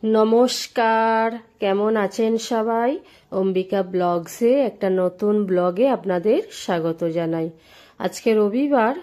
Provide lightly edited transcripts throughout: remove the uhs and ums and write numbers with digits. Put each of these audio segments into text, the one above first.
নমস্কার, কেমন আছেন সবাই? অম্বিকা ব্লগসে একটা নতুন ব্লগে আপনাদের স্বাগত জানাই। আজকে রবিবার,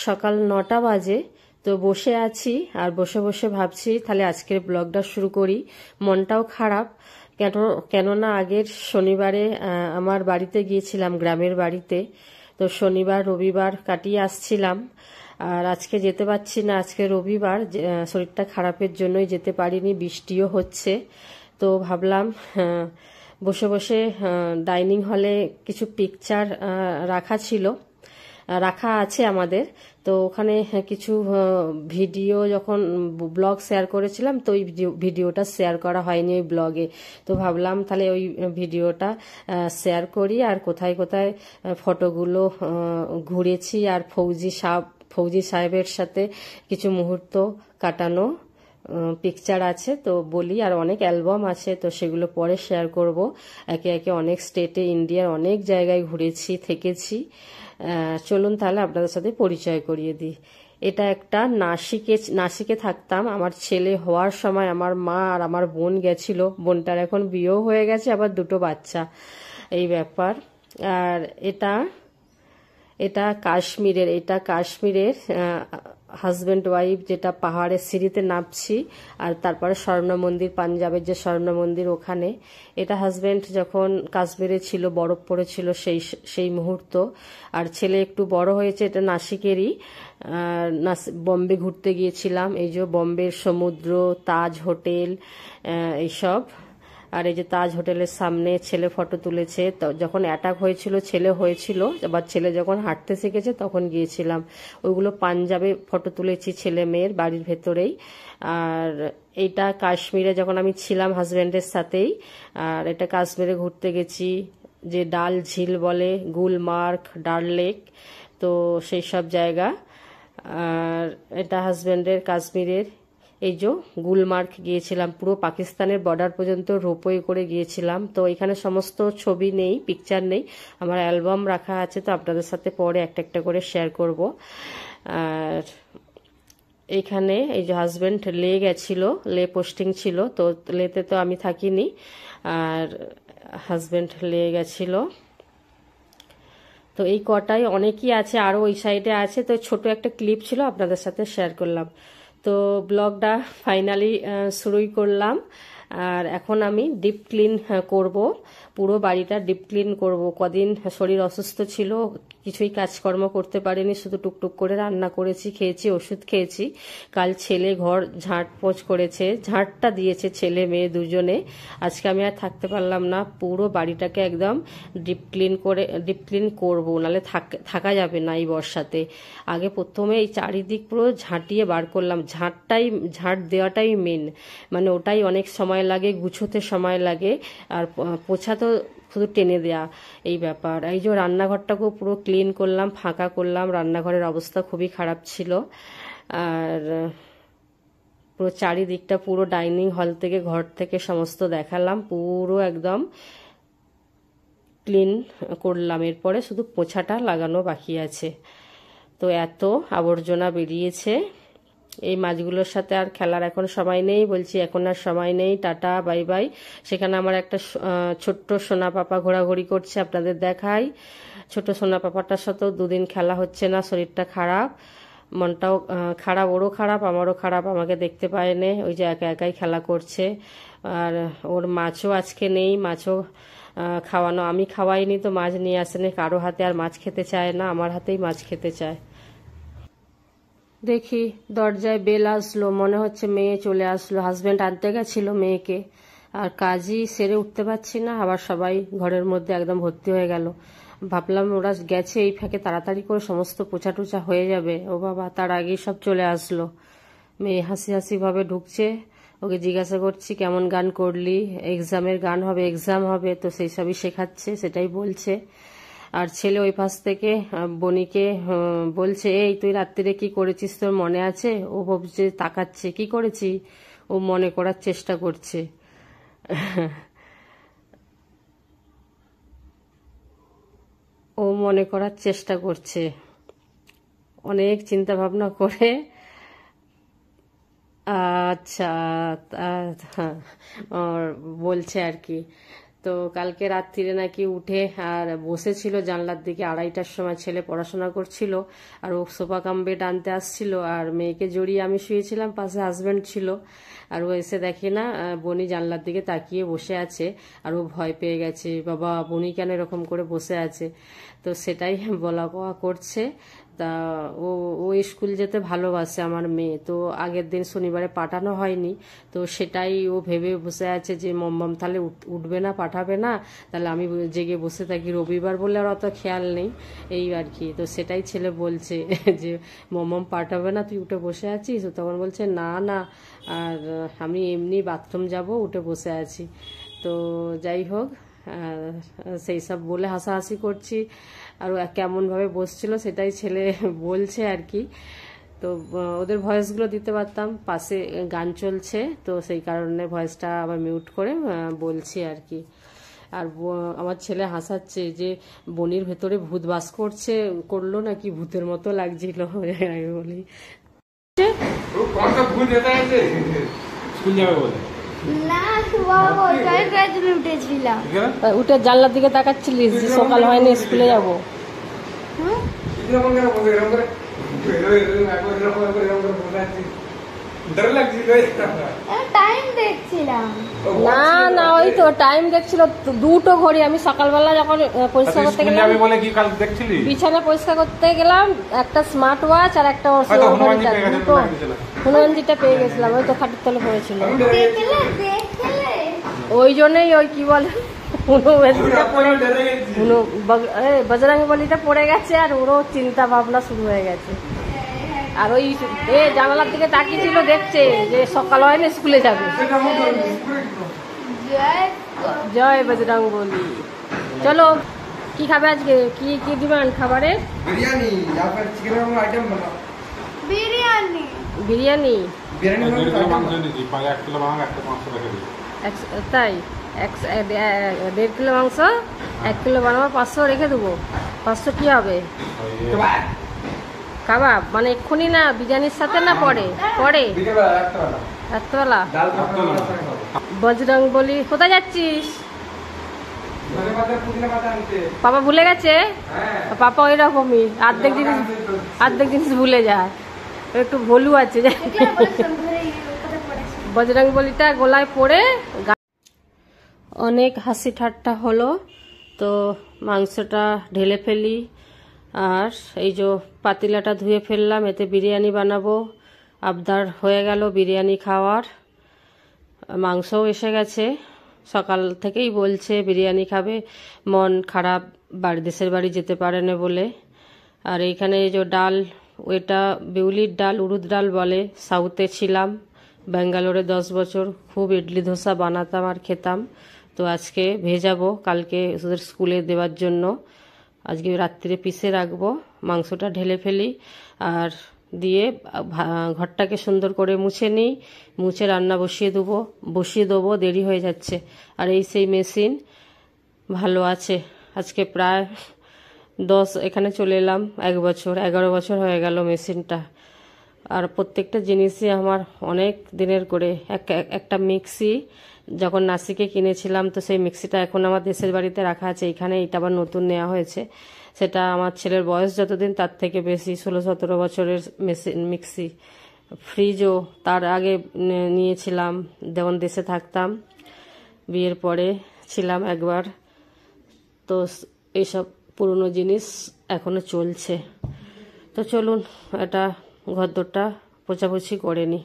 সকাল 9টা বাজে। তো বসে আছি আর বসে বসে ভাবছি তাহলে আজকের ব্লগটা শুরু করি। মনটাও খারাপ, কেননা আগের শনিবারে আমার বাড়িতে গিয়েছিলাম, গ্রামের বাড়িতে। তো শনিবার রবিবার কাটিয়ে আসছিলাম, আর আজকে যেতে পারছি না। আজকে রবিবার, শরীরটা খারাপের জন্যই যেতে পারিনি, বৃষ্টিও হচ্ছে। তো ভাবলাম বসে বসে ডাইনিং হলে কিছু পিকচার রাখা আছে আমাদের। তো ওখানে কিছু ভিডিও, যখন ব্লগ শেয়ার করেছিলাম, তো ওই ভিডিওটা শেয়ার করা হয়নি ওই ব্লগে। তো ভাবলাম তাহলে ওই ভিডিওটা শেয়ার করি, আর কোথায় কোথায় ফটোগুলো ঘুরেছি, আর ফৌজি সাহেবের সাথে কিছু মুহূর্ত কাটানো পিকচার আছে তো বলি। আর অনেক অ্যালবাম আছে, তো সেগুলো পরে শেয়ার করব। একে একে অনেক স্টেটে, ইন্ডিয়ার অনেক জায়গায় ঘুরেছি, থেকেছি। চলুন তাহলে আপনাদের সাথে পরিচয় করিয়ে দিই। এটা একটা নাসিকে থাকতাম। আমার ছেলে হওয়ার সময় আমার মা আর আমার বোন গেছিল। বোনটার এখন বিয়েও হয়ে গেছে, আবার দুটো বাচ্চা, এই ব্যাপার। আর এটা এটা কাশ্মীরের হাজব্যান্ড ওয়াইফ, যেটা পাহাড়ের সিঁড়িতে নামছি, আর তারপরে স্বর্ণ মন্দির, পাঞ্জাবের যে স্বর্ণ মন্দির, ওখানে। এটা হাজব্যান্ড যখন কাশ্মীরে ছিল, বরফ পড়েছিল, সেই মুহূর্ত। আর ছেলে একটু বড় হয়েছে, এটা নাসিকেরই। বম্বে ঘুরতে গিয়েছিলাম, এই যে বম্বের সমুদ্র, তাজ হোটেল, এইসব। আর এই যে তাজ হোটেলের সামনে ছেলে ফটো তুলেছে। যখন অ্যাটাক হয়েছিল, ছেলে হয়েছিল, আবার ছেলে যখন হাঁটতে শিখেছে তখন গিয়েছিলাম। ওইগুলো পাঞ্জাবে ফটো তুলেছি ছেলে মেয়ের বাড়ির ভেতরেই। আর এইটা কাশ্মীরে যখন আমি ছিলাম হাজব্যান্ডের সাথেই। আর এটা কাশ্মীরে ঘুরতে গেছি, যে ডাল ঝিল বলে, গুলমার্গ, ডাল লেক, তো সেই সব জায়গা। আর এটা হাজব্যান্ডের কাশ্মীরের, এই যে গুলমার্গ গিয়েছিলাম, পুরো পাকিস্তানের বর্ডার পর্যন্ত রোপওয়ে করে গিয়েছিলাম। তো এখানে সমস্ত ছবি নেই, পিকচার নেই, আমার অ্যালবাম রাখা আছে, তো আপনাদের সাথে পরে একটা একটা করে শেয়ার করব। আর এইখানে এই যে হাজব্যান্ড লে গেছিল, লে পোস্টিং ছিল, তো লেতে তো আমি থাকিনি, আর হাজব্যান্ড লে গেছিল। তো এই কটাই, অনেকই আছে, আরও ওই সাইডে আছে। তো ছোট একটা ক্লিপ ছিল, আপনাদের সাথে শেয়ার করলাম। তো ব্লগটা ফাইনালি শুরুই করলাম। আর এখন আমি ডিপ ক্লিন করব, পুরো বাড়িটা ডিপ ক্লিন করব। কদিন শরীর অসুস্থ ছিল, কিছুই কাজকর্ম করতে পারিনি, শুধু টুকটুক করে রান্না করেছি, খেয়েছি, ওষুধ খেয়েছি। কাল ছেলে ঘর ঝাঁটপোছ করেছে, ঝাঁটটা দিয়েছে ছেলে মেয়ে দুজনে। আজকে আমি আর থাকতে পারলাম না, পুরো বাড়িটাকে একদম ডিপ ক্লিন করবো, নাহলে থাকা যাবে না এই বর্ষাতে। আগে প্রথমে এই চারিদিক পুরো ঝাঁটিয়ে বার করলাম। ঝাঁট দেওয়াটাই মেন, মানে ওটাই অনেক সময় লাগে, গুছোতে সময় লাগে, আর পোছা তো শুধু টেনে দেয়া, এই ব্যাপার। এই যে রান্নাঘরটাকেও পুরো ক্লিন করলাম, ফাঁকা করলাম। রান্নাঘরের অবস্থা খুবই খারাপ ছিল। আর পুরো চারিদিকটা, পুরো ডাইনিং হল থেকে, ঘর থেকে সমস্ত দেখালাম, পুরো একদম ক্লিন করলাম। এরপরে শুধু পোছাটা লাগানো বাকি আছে। তো এত আবর্জনা বেরিয়েছে। এই মাছগুলোর সাথে আর খেলার এখন সময় নেই, বলছি এখন আর সময় নেই, টাটা বাই বাই। সেখানে আমার একটা ছোট্ট সোনা পাপা ঘোরাঘুরি করছে, আপনাদের দেখাই। ছোট সোনা পাপাটার সাথেও দুদিন খেলা হচ্ছে না, শরীরটা খারাপ, মনটাও খারাপ, ওরও খারাপ, আমারও খারাপ, আমাকে দেখতে পায় না, ওই যে একা একাই খেলা করছে। আর ওর মাছও আজকে নেই, মাছও খাওয়ানো, আমি খাওয়াইনি, তো মাছ নিয়ে আসেনি। কারো হাতে আর মাছ খেতে চায় না, আমার হাতেই মাছ খেতে চায়। দেখি দরজায় বেল আসলো, মনে হচ্ছে মেয়ে চলে আসলো। হাজব্যান্ড আনতে গেছিল মেয়েকে, আর কাজই সেরে উঠতে পারছি না, আবার সবাই ঘরের মধ্যে একদম ভর্তি হয়ে গেল। ভাবলাম ওরা গেছে, এই ফাঁকে তাড়াতাড়ি করে সমস্ত পোছা টোছা হয়ে যাবে। ও বাবা, তার আগেই সব চলে আসলো। মেয়ে হাসি হাসি ভাবে ঢুকছে, ওকে জিজ্ঞাসা করছি কেমন গান করলি, এক্সামের গান হবে, এক্সাম হবে, তো সেই সবই শেখাচ্ছে, সেটাই বলছে। আর ছেলে ওই পাশ থেকে বনিকে বলছে, এই তুই রাত্রিরে কি করেছিস, তোর মনে আছে? ও ভাবছে, তাকাচ্ছে, কি করেছি, ও মনে করার চেষ্টা করছে। ও মনে করার চেষ্টা করছে, অনেক চিন্তা ভাবনা করে আচ্ছা। হ্যাঁ, ওর বলছে আর কি। তো কালকে রাত্রিরে নাকি উঠে আর বসেছিল জানলার দিকে, 2:30টার সময় ছেলে পড়াশোনা করছিল আর ও সোফা কাম বেড আনতে আসছিল, আর মেয়েকে জড়িয়ে আমি শুয়েছিলাম, পাশে হাজব্যান্ড ছিল। আর ও এসে দেখে না বনি জানলার দিকে তাকিয়ে বসে আছে, আর ও ভয় পেয়ে গেছে, বাবা বনি কেন এরকম করে বসে আছে। তো সেটাই বলা কওয়া করছে। তা ও ও স্কুল যেতে ভালোবাসে আমার মেয়ে, তো আগের দিন শনিবারে পাঠানো হয়নি, তো সেটাই ও ভেবে বসে আছে যে মম্মাম তাহলে উঠবে না, পাঠাবে না, তাহলে আমি জেগে বসে থাকি, রবিবার বলে আর অত খেয়াল নেই এই আর কি। তো সেটাই ছেলে বলছে যে মম্মাম পাঠাবে না, তুই উঠে বসে আছিস। তো তখন বলছে না না, আর আমি এমনি বাথরুম যাব, উঠে বসে আছি। তো যাই হোক, সেই সব বলে হাসাহাসি করছি, আর কেমন ভাবে বসছিল সেটাই ছেলে বলছে আর কি। তো ওদের ভয়েসগুলো দিতে পারতাম, পাশে গান চলছে, তো সেই কারণে ভয়েসটা আবার মিউট করে বলছি আর কি। আর আমার ছেলে হাসাচ্ছে যে বনির ভেতরে ভূত বাস করলো নাকি, ভূতের মতো লাগছিল। আমি বলি স্কুল যাবে বলে না বাবা ওইটাই তুমি উঠেছিলাম। উঠে জানলার দিকে তাকাচ্ছিলিস যে সকাল হয়নি স্কুলে যাবো। টাইম দেখছিলাম। না না, ওই তো টাইম দেখছিল, দুটো ঘড়ি। আমি সকালবেলা যখন পরিষ্কার করতে গেলাম, বলে কি কাল দেখছিলি বিছানা পরিষ্কার করতে গেলাম, একটা স্মার্ট ওয়াচ আর একটা দুটো হনুমানজিটা পেয়ে গেছিলাম, ওই তো খাটের তলে পড়েছিল। ওই জন্যই ওই কি বলে বজরঙ্গ বলিটা পড়ে গেছে, আর ওরও চিন্তা ভাবনা শুরু হয়ে গেছে। আর ওই জানালার দিকে তাকিয়েছিল, দেখছে যে সকাল হয় না, স্কুলে যাবে। জয় বজরং বলি। চলো, কি খাবে আজকে? কি কি ডিমান্ড খাবারের? बिरयानी या फिर चिकन का आइटम बनाओ। বিরিয়ানি বিরিয়ানি। बिरयानी में মাংস आइटम এনেছি 1 কিলো মাংস, একটা 500 টাকা দিই। তাই 1.5 কিলো মাংস, 1 কিলো বানাবো, 500 রেখে দেবো। 500 কি হবে? কাবাব মানে এক্ষুনি না, বিরিয়ানির সাথে না পরে? পরে बिके वाला रखता वाला রাত্রবেলা। दाल का বজরং বলি, কোথায় যাচ্ছিস? धने पाता पुदीना पाता आनते। পাপা ভুলে গেছে? হ্যাঁ পাপা ওই রকমই, অর্ধেক জিনিস ভুলে যায়, একটু ভুলু আছে। বজরং বলিটা গলায় পড়ে অনেক হাসি ঠাট্টা হলো। তো মাংসটা ঢেলে ফেলি, আর এই যে পাতিলাটা ধুয়ে ফেললাম, এতে বিরিয়ানি বানাবো। আবদার হয়ে গেল বিরিয়ানি খাওয়ার। মাংসও এসে গেছে, সকাল থেকেই বলছে বিরিয়ানি খাবে, মন খারাপ, দেশের বাড়ি যেতে পারে না বলে। আর এইখানে এই যে ডাল, ওইটা বিউলির ডাল, উড়দ ডাল বলে। সাউথে ছিলাম ব্যাঙ্গালোরে 10 বছর, খুব ইডলি ধোসা বানাতাম আর খেতাম। তো আজকে ভেজাবো, কালকে ওদের স্কুলে দেওয়ার জন্য। আজকে রাত্রিরে পিষে রাখবো। মাংসটা ঢেলে ফেলি, আর দিয়ে ঘরটাকে সুন্দর করে মুছে নিই, মুছে রান্না বসিয়ে দেবো, দেরি হয়ে যাচ্ছে। আর এই সেই মেশিন ভালো আছে, আজকে প্রায় এখানে চলে এলাম 1 বছর, 11 বছর হয়ে গেল মেশিনটা। আর প্রত্যেকটা জিনিসই আমার অনেক দিনের করে। একটা মিক্সি যখন নাসিকে কিনেছিলাম, তো সেই মিক্সিটা এখন আমার দেশের বাড়িতে রাখা আছে, এখানে এটা আবার নতুন নেওয়া হয়েছে। সেটা আমার ছেলের বয়স যতদিন, তার থেকে বেশি, 16-17 বছরের মিক্সি। ফ্রিজও তার আগে নিয়েছিলাম যখন দেশে থাকতাম, বিয়ের পরে ছিলাম একবার। তো এইসব পুরনো জিনিস এখনো চলছে। তো চলুন এটা ঘরদোরটা পোছাপুছি করে নিই।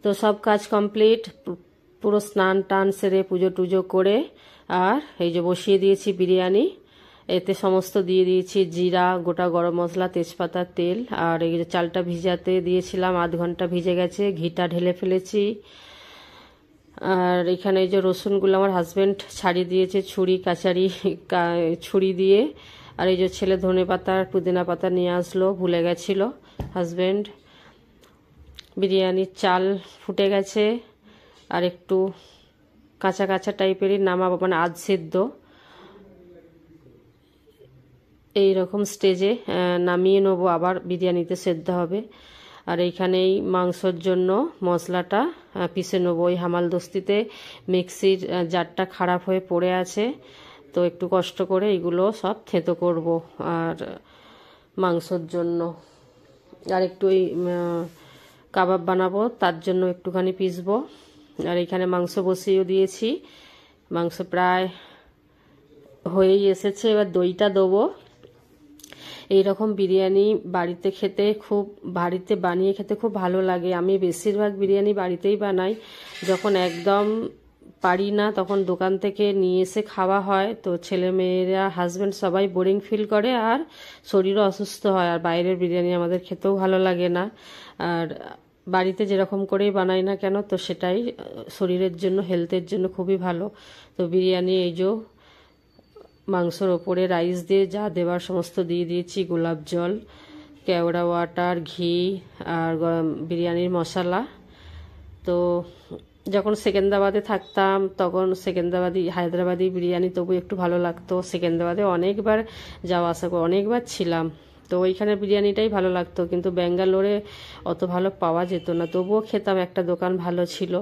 তো সব কাজ কমপ্লিট, পুরো স্নান টান সেরে পুজো টুজো করে, আর এই যে বসিয়ে দিয়েছি বিরিয়ানি। এতে সমস্ত দিয়ে দিয়েছি জিরা, গোটা গরম মশলা, তেজপাতা, তেল। আর এই যে চালটা ভিজাতে দিয়েছিলাম, আধ ঘন্টা ভিজে গেছে, ঘিটা ঢেলে ফেলেছি। আর এখানে এই যে রসুনগুলো আমার হাজব্যান্ড ছাড়িয়ে দিয়েছে ছুরি দিয়ে। আর এই যে ছেলে ধনে পাতা পুদিনা পাতা নিয়ে আসলো, ভুলে গেছিল হাজব্যান্ড। বিরিয়ানির চাল ফুটে গেছে, আর একটু কাঁচা কাঁচা টাইপেরই নামাবো, মানে আধ সেদ্ধ। এইরকম স্টেজে নামিয়ে নেবো, আবার বিরিয়ানিতে সেদ্ধ হবে। আর এইখানেই মাংসর জন্য মশলাটা পিষে নেবো। ওই হামালদস্তিতে মিক্সির জারটা খারাপ হয়ে পড়ে আছে, তো একটু কষ্ট করে এগুলো সব থেঁতো করব। আর মাংসর জন্য আর একটু কাবাব বানাবো, তার জন্য একটুখানি পিসবো। আর এখানে মাংস বসিয়েও দিয়েছি, মাংস প্রায় হয়েই এসেছে। এবার দইটা দেবো। এইরকম বিরিয়ানি বাড়িতে বানিয়ে খেতে খুব ভালো লাগে। আমি বেশিরভাগ বিরিয়ানি বাড়িতেই বানাই। যখন একদম পারি না তখন দোকান থেকে নিয়ে এসে খাওয়া হয়, তো ছেলে মেয়েরা হাজব্যান্ড সবাই বোরিং ফিল করে আর শরীরও অসুস্থ হয়। আর বাইরের বিরিয়ানি আমাদের খেতেও ভালো লাগে না। আর বাড়িতে যেরকম করেই বানাই না কেন, তো সেটাই শরীরের জন্য, হেলথের জন্য খুবই ভালো। তো বিরিয়ানি এই যে মাংসর ওপরে রাইস দিয়ে যা দেওয়ার সমস্ত দিয়ে দিয়েছি, গোলাপ জল, কেওড়া ওয়াটার, ঘি আর বিরিয়ানির মশলা। তো যখন সেকেন্দ্রাবাদে থাকতাম তখন হায়দ্রাবাদি বিরিয়ানি তবু একটু ভালো লাগতো। সেকেন্দ্রাবাদে অনেকবার যাওয়া আসা করে, অনেকবার ছিলাম, তো ওইখানে বিরিয়ানিটাই ভালো লাগতো। কিন্তু ব্যাঙ্গালোরে অত ভালো পাওয়া যেত না, তবুও খেতাম। একটা দোকান ভালো ছিল।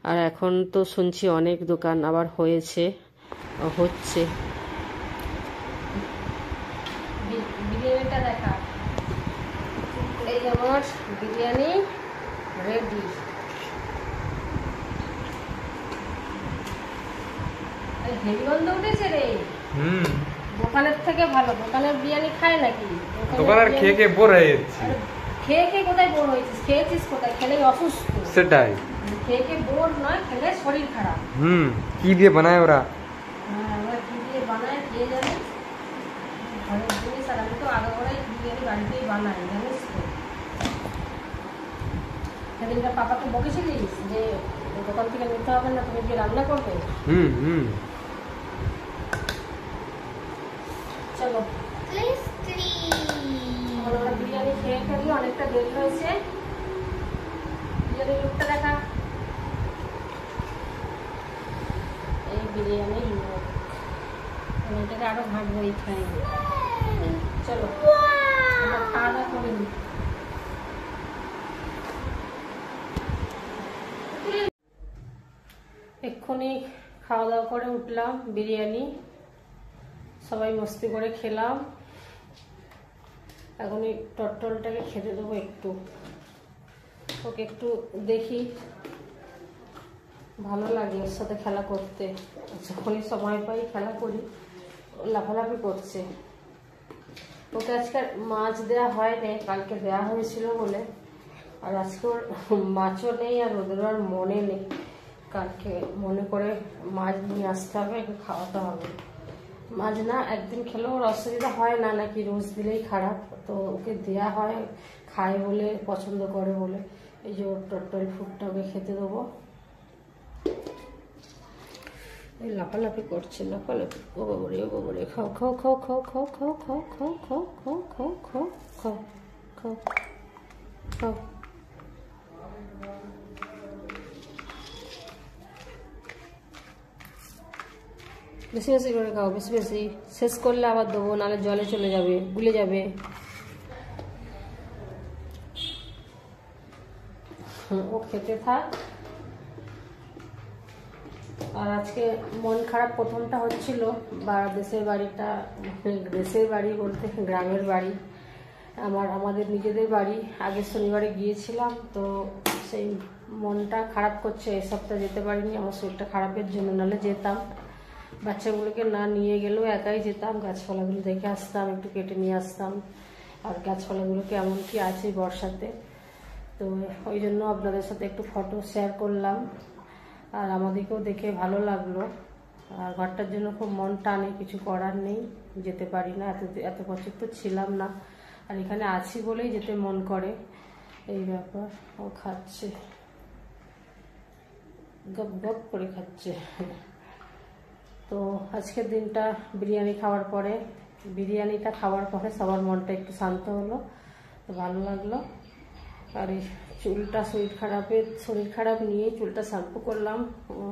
আর এখন তো শুনছি অনেক দোকান আবার হচ্ছে। বিরিয়ানিটা দেখা, এই আমার বিরিয়ানি রেডি। হেভি গন্ধ উঠেছে রে। দোকানের থেকে ভালো। দোকানের বিরিয়ানি খায় নাকি? দোকানের খেয়ে বোর হয়ে যাচ্ছি। খেয়ে কোথায় বোর হয়েছিস? খেয়েছিস কোথায়? খেলেই অসুস্থ। সেটাই, খেয়ে বোর নয়, খেলে শরীর খারাপ। কি দিয়ে বানায় ওরা? ওরা কি দিয়ে বানায় কে জানে। ঘরের জিনিস। আর আমি তো আগাগোড়াই বিরিয়ানি বাড়িতেই বানাই, জানিস তো। সেদিনটা পাপাকে বলেছিলিস যে দোকান থেকে নিতে হবে না, তুমি গিয়ে রান্না করবে। চলো আমরা বিরিয়ানি খেয়ে ফেলি, অনেকটা দেরি হয়েছে। বিরিয়ানির লুকটা দেখা। এই বিরিয়ানির লুক, এটাকে আরো ভাববো এই খাই। চলো আমরা খাওয়া দাওয়া করে নিই। এক্ষুনি খাওয়া দাওয়া করে উঠলাম, বিরিয়ানি সবাই মস্তি করে খেলাম। এখন এই টটলটাকে খেতে দেবো একটু, ওকে একটু দেখি, ভালো লাগে ওর সাথে খেলা করতে। যখনই সময় পাই খেলা করি, লাফালাফি করছে। ওকে আজকে মাছ দেওয়া হয়নি, কালকে দেওয়া হয়েছিল বলে। আর আজকে ওর মাছও নেই আর ওদের আর মনে নেই। কালকে মনে করে মাছ নিয়ে আসতে হবে, ওকে খাওয়াতে হবে। মাছ না একদিন খেলেও ওর অসুবিধা হয় না, নাকি রোজ দিলেই খারাপ। তো ওকে দেওয়া হয়, খায় বলে, পছন্দ করে বলে। এই যে ওর টটল ফুডটা ওকে খেতে দেবো। এই লাফালাফি করছে, লাফালাফি। ও বাবরে, ও বাবরে, খাও খাও খাও খাও খাও খাও খাও খাও খাও খাও খাও খাও খাও খাও খাও। বেশি বেশি করে খাও, বেশি বেশি। শেষ করলে আবার দেবো, নাহলে জলে চলে যাবে, গুলে যাবে। ও খেতে থাক। আর আজকে মন খারাপ প্রথমটা হচ্ছিল, বা দেশের বাড়ি বলতে গ্রামের বাড়ি, আমাদের নিজেদের বাড়ি। আগের শনিবারে গিয়েছিলাম, তো সেই মনটা খারাপ করছে। এই সপ্তাহ যেতে পারিনি আমার শরীরটা খারাপের জন্য, নাহলে যেতাম। বাচ্চাগুলোকে না নিয়ে গেলেও একাই যেতাম, গাছপালাগুলো দেখে আসতাম, একটু কেটে নিয়ে আসতাম। আর গাছপালাগুলো কেমন কি আছে বর্ষাতে, তো ওই জন্য আপনাদের সাথে একটু ফটো শেয়ার করলাম। আর আমাদেরকেও দেখে ভালো লাগলো। আর ঘরটার জন্য খুব মন টানে, কিছু করার নেই, যেতে পারি না। এত বছর তো ছিলাম না, আর এখানে আছি বলেই যেতে মন করে। এই ব্যাপার। ও খাচ্ছে, গপ গপ করে খাচ্ছে। তো আজকের দিনটা বিরিয়ানিটা খাওয়ার পরে সবার মনটা একটু শান্ত হলো, তো ভালো লাগলো। আর এই চুলটা শরীর খারাপ নিয়ে চুলটা শ্যাম্পু করলাম।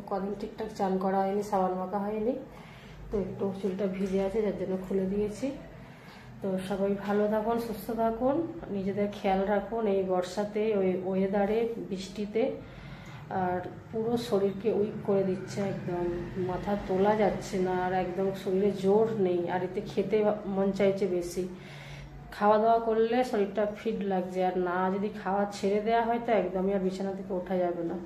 কদিন ঠিকঠাক চান করা হয়নি, সাবান মাখা হয়নি, তো একটু চুলটা ভিজে আছে, যার জন্য খুলে দিয়েছি। তো সবাই ভালো থাকুন, সুস্থ থাকুন, নিজেদের খেয়াল রাখুন এই বর্ষাতে, ওই ওয়েদারে, বৃষ্টিতে। আর পুরো শরীরকে উইক করে দিচ্ছে, একদম মাথা তোলা যাচ্ছে না, আর একদম শরীরে জোর নেই, আর এতে খেতে মন চাইছে বেশি। খাওয়া দাওয়া করলে শরীরটা ফিট লাগছে, আর না যদি খাওয়া ছেড়ে দেওয়া হয় তো একদমই আর বিছানা থেকে ওঠা যাবে না।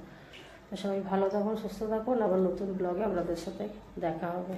তো সবাই ভালো থাকুন, সুস্থ থাকুন, আবার নতুন ব্লগে আপনাদের সাথে দেখা হবে।